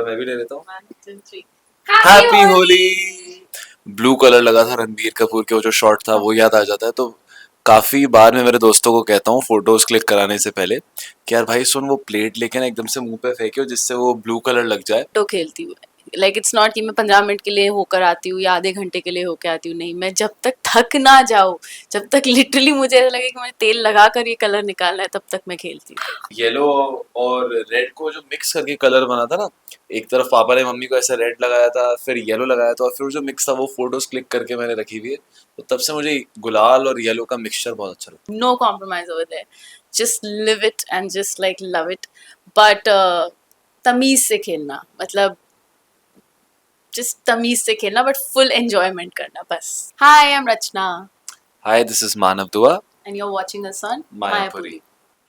थोड़ा मैं भी ले लेता हूँ। 1 2 3 हैप्पी होली। ब्लू कलर लगा था रणबीर कपूर के, वो जो शॉट था वो याद आ जाता है। तो काफी बार मैं मेरे दोस्तों को कहता हूँ फोटोज क्लिक कराने से पहले कि यार भाई सुन, वो प्लेट लेके ना एकदम से मुंह पे फेंके जिससे वो ब्लू कलर लग जाए। तो खेलती हूँ। लाइक इट्स नॉट कि मैं 15 मिनट के लिए होकर आती हूँ या आधे घंटे के लिए होकर आती हूँ, नहीं, मैं जब तक थक ना जाऊँ, जब तक लिटरली मुझे ऐसा लगे कि मुझे तेल लगा कर ये कलर निकालना है, तब तक मैं खेलती हूँ। येलो और रेड को जो मिक्स करके कलर बना था ना, एक तरफ पापा ने मम्मी को ऐसे रेड लगाया था, फिर येलो लगाया था, और फिर जो मिक्स था वो फोटोज क्लिक करके मैंने रखी हुई है। तो तब से मुझे गुलाल और येलो का मिक्सचर बहुत अच्छा लगता no compromise over there, just live it and just like love it, but तमीज से खेलना, मतलब जस्ट तमीज से खेलना, बट फुल एंजॉयमेंट करना बस। हाय, आई एम रचना है। हाय, this is Manav Dua, and you are watching us on Mayapuri.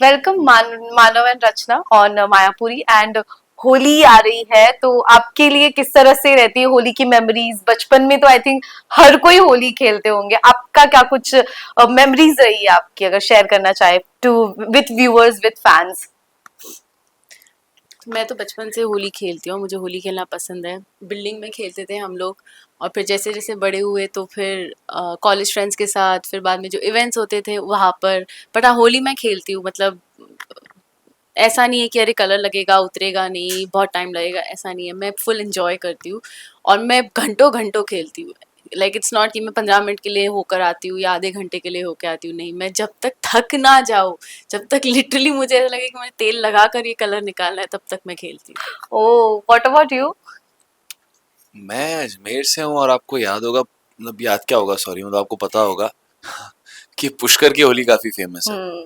Welcome Manav and Rachna on Mayapuri. And Holi आ रही है, तो आपके लिए किस तरह से रहती है होली की मेमोरीज? बचपन में तो आई थिंक हर कोई होली खेलते होंगे, आपका क्या कुछ मेमोरीज रही है आपकी, अगर शेयर करना चाहे to with viewers, with fans? मैं तो बचपन से होली खेलती हूँ, मुझे होली खेलना पसंद है। बिल्डिंग में खेलते थे हम लोग, और फिर जैसे जैसे बड़े हुए तो फिर कॉलेज फ्रेंड्स के साथ, फिर बाद में जो इवेंट्स होते थे वहाँ पर। बट हाँ, होली मैं खेलती हूँ, मतलब ऐसा नहीं है कि अरे कलर लगेगा उतरेगा नहीं, बहुत टाइम लगेगा, ऐसा नहीं है। मैं फुल एंजॉय करती हूँ और मैं घंटों घंटों खेलती हूँ। लाइक इट्स नॉट कि मैं 15 मिनट के लिए होकर आती हूँ या आधे घंटे के लिए होकर आती हूँ, नहीं, मैं जब तक थक ना जाऊँ, जब तक लिटरली मुझे ऐसा लगे कि मुझे तेल लगा कर ये कलर निकालना है, तब तक मैं खेलती हूँ। ओह, व्हाट अबाउट यू? मैं अजमेर से हूँ और आपको याद होगा, मतलब याद क्या होगा, सॉरी, मतलब आपको पता होगा कि पुष्कर की होली काफी फेमस है।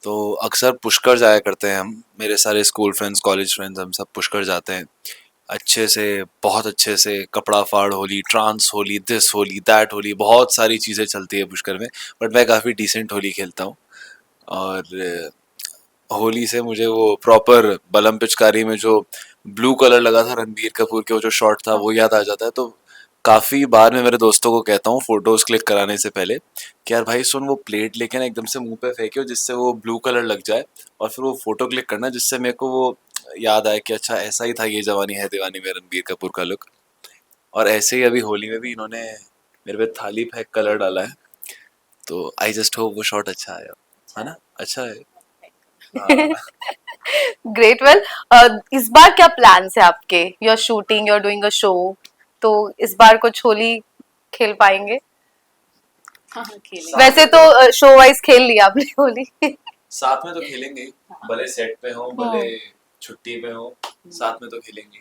तो अक्सर पुष्कर जाया करते हैं हम, मेरे सारे स्कूल फ्रेंड्स, कॉलेज फ्रेंड्स, हम सब पुष्कर जाते हैं। अच्छे से, बहुत अच्छे से कपड़ा फाड़ Holi, trance Holi, this Holi, that Holi, बहुत सारी चीज़ें चलती है पुष्कर में। बट मैं काफ़ी डिसेंट होली खेलता हूँ। और होली से मुझे वो प्रॉपर बलम पिचकारी में जो ब्लू कलर लगा था रणबीर कपूर के, वो जो शॉट था वो याद आ जाता है। तो काफ़ी बार मैं मेरे दोस्तों को कहता हूँ फोटोज क्लिक कराने से पहले कि यार भाई सुन, वो प्लेट लेके ना एकदम से मुंह पे फेंके जिससे वो ब्लू कलर लग जाए, और फिर वो फोटो क्लिक करना जिससे मेरे को वो याद आए कि अच्छा ऐसा ही था ये जवानी है दीवानी में रणबीर कपूर का लुक। और ऐसे ही अभी होली में भी इन्होंने मेरे पे थाली फेंक कलर डाला है, तो आई जस्ट होप वो शॉट अच्छा आया है ना, अच्छा है। हाँ। ग्रेट। वेल, इस बार क्या प्लान्स है आपके? You are shooting, you are doing a show, तो इस बार कुछ होली खेल पाएंगे? हाँ हाँ, खेलेंगे। वैसे तो शो वाइज खेल लिया आपने होली। साथ में तो खेलेंगे ही, भले सेट पे हो भले छुट्टी पे हो, साथ में तो खेलेंगे।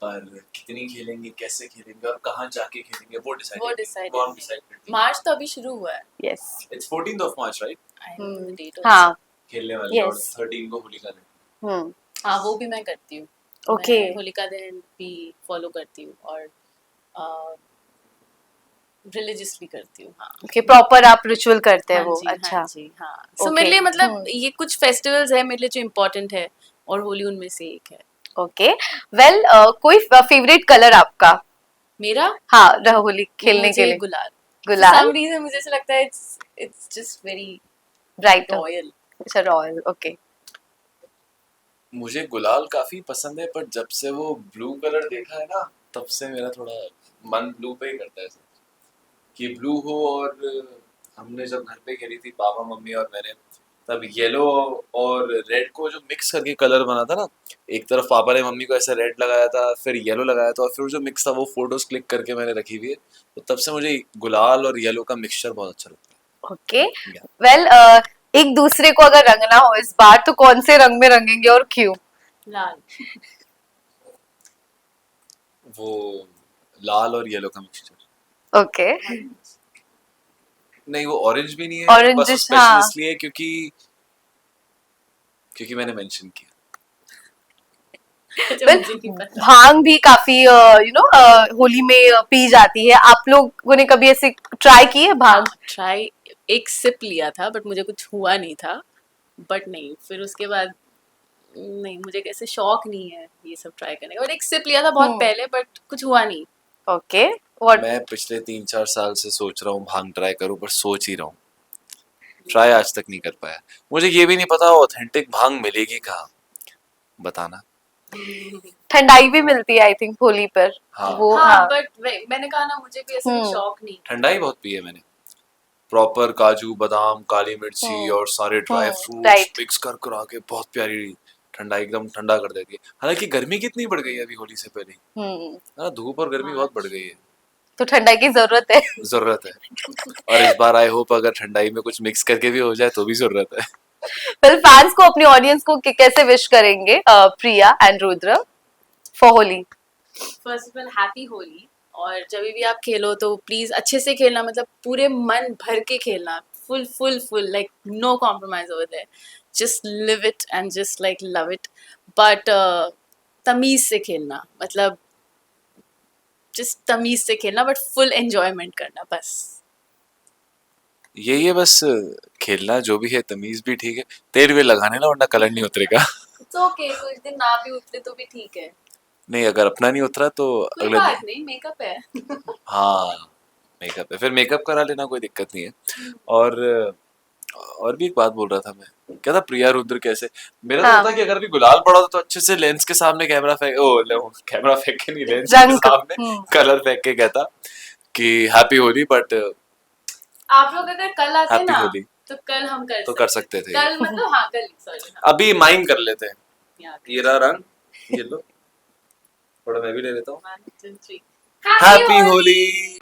पर कितनी खेलेंगे, कैसे खेलेंगे और कहाँ जाके खेलेंगे वो वो डिसाइड डिसाइड वो हम डिसाइड करते हैं। मार्च तो अभी शुरू हुआ है। Yes. It's 14th of March, right? I know the date हाँ। खेलने वाले और यस। 13 को होलिका दहन। हम्म। हाँ, वो भी मैं करती हूँ। ओके। मैं होलिका दहन भी फॉलो करती हूँ और रिलीजियसली करती हूँ। हाँ ओके, प्रॉपर आप रिचुअल करते हैं हाँ वो? जी, अच्छा। हाँ जी, हाँ। सो Okay. मेरे लिए मतलब ये कुछ फेस्टिवल्स है मेरे लिए जो इम्पोर्टेंट है, और होली उनमें से एक है। ओके। वेल, कोई फेवरेट कलर आपका? मेरा हाँ, होली खेलने के मुझे लिए। गुलाल। For गुलाल। some reason मुझे ऐसा लगता है it's just very bright. royal. अच्छा, रॉयल। ओके। मुझे गुलाल काफी पसंद है, पर जब से वो ब्लू कलर देखा है ना, तब से मेरा थोड़ा मन ब्लू पे ही करता है कि ब्लू हो। और हमने जब घर पे खेली थी पापा मम्मी और मैंने, तब येलो और रेड को जो मिक्स करके कलर बना था ना, एक तरफ पापा ने मम्मी को ऐसे रेड लगाया था, फिर येलो लगाया था, और फिर जो मिक्स था वो फोटोज क्लिक करके मैंने रखी हुई है। तो तब से मुझे गुलाल और येलो का मिक्सचर बहुत अच्छा लगता ओके। है। Yeah. वेल, एक दूसरे को अगर रंगना हो इस बार, तो कौन से रंग में रंगेंगे और क्यों? लाल। वो लाल और येलो का मिक्सचर। ओके। नहीं, वो ऑरेंज भी नहीं है, बस वो ऑरेंजिश, स्पेशल हाँ। इसलिए है क्योंकि क्योंकि मैंने मेंशन किया। अच्छा, वेल, मुझे नहीं पता। भांग भी काफी होली में पी जाती है। आप लोगों ने कभी ऐसे ट्राई की है भांग? ट्राई, एक सिप लिया था बट मुझे कुछ हुआ नहीं था। बट नहीं, फिर उसके बाद नहीं, मुझे कैसे शौक नहीं है ये सब ट्राई करने का। और एक सिप लिया था बहुत पहले, बट कुछ हुआ नहीं। ओके। व्हाट? मैं पिछले 3-4 साल से सोच रहा हूँ भांग ट्राई करूँ, पर सोच ही रहा हूँ, ट्राई आज तक नहीं कर पाया। मुझे ये भी नहीं पता ऑथेंटिक भांग मिलेगी कहाँ, बताना। ठंडाई भी मिलती है आई थिंक होली पर। हाँ। वो हाँ हाँ बट मैंने कहा ना मुझे भी ऐसे कोई शौक नहीं। ठंडाई बहुत पी है मैंने, प्रॉपर काजू बादाम काली मिर्ची और सारे ड्राई फ्रूट्स राइट। मिक्स कर कर आके बहुत प्यारी ठंडाई एकदम ठंडा कर देती है। हालांकि गर्मी कितनी बढ़ गई है अभी होली से पहले ही। हाँ, धूप और गर्मी बहुत बढ़ गई है, तो ठंडाई की जरूरत है। जरूरत है। और इस बार आई होप अगर ठंडाई में कुछ मिक्स करके भी हो जाए तो भी जरूरत है। वेल फैंस को अपनी ऑडियंस को कैसे विश करेंगे Priya and Rudra for Holi? First of all happy Holi. और जब भी आप खेलो तो प्लीज अच्छे से खेलना, मतलब पूरे मन भर के खेलना, full full full, like no compromise over there, just live it and just like love it, but तमीज से खेलना, मतलब जस्ट तमीज से खेलना बट फुल एंजॉयमेंट करना बस। ये बस खेलना जो भी है तमीज भी ठीक है, तेल वेल लगाने ना वरना कलर नहीं उतरेगा। इट्स ओके, कुछ दिन ना भी उतरे तो भी ठीक है, नहीं अगर अपना नहीं उतरा तो कोई अगले बात दिन नहीं, मेकअप है। हाँ मेकअप है, फिर मेकअप करा लेना, कोई दिक्कत नहीं है। और भी एक बात बोल रहा था मैं, क्या था, प्रिया रुद्र कैसे, मेरा तो हाँ। होता कि अगर भी गुलाल पड़ा हो तो अच्छे से लेंस के सामने कैमरा फेंक, कैमरा फेंक के नहीं, लेंस के रंग सामने कलर फेंक के कहता कि हैप्पी होली, बट आप लोग अगर कल आते हैप्पी ना होली तो कल हम तो कर सकते थे। कल मतलब हाँ कल, सॉरी अभी माइम कर लेते हैं, हाँ, ये रहा रंग, ये लो थोड़ा मैं भी ले लेता हूँ। 1 2 3 हैप्पी होली।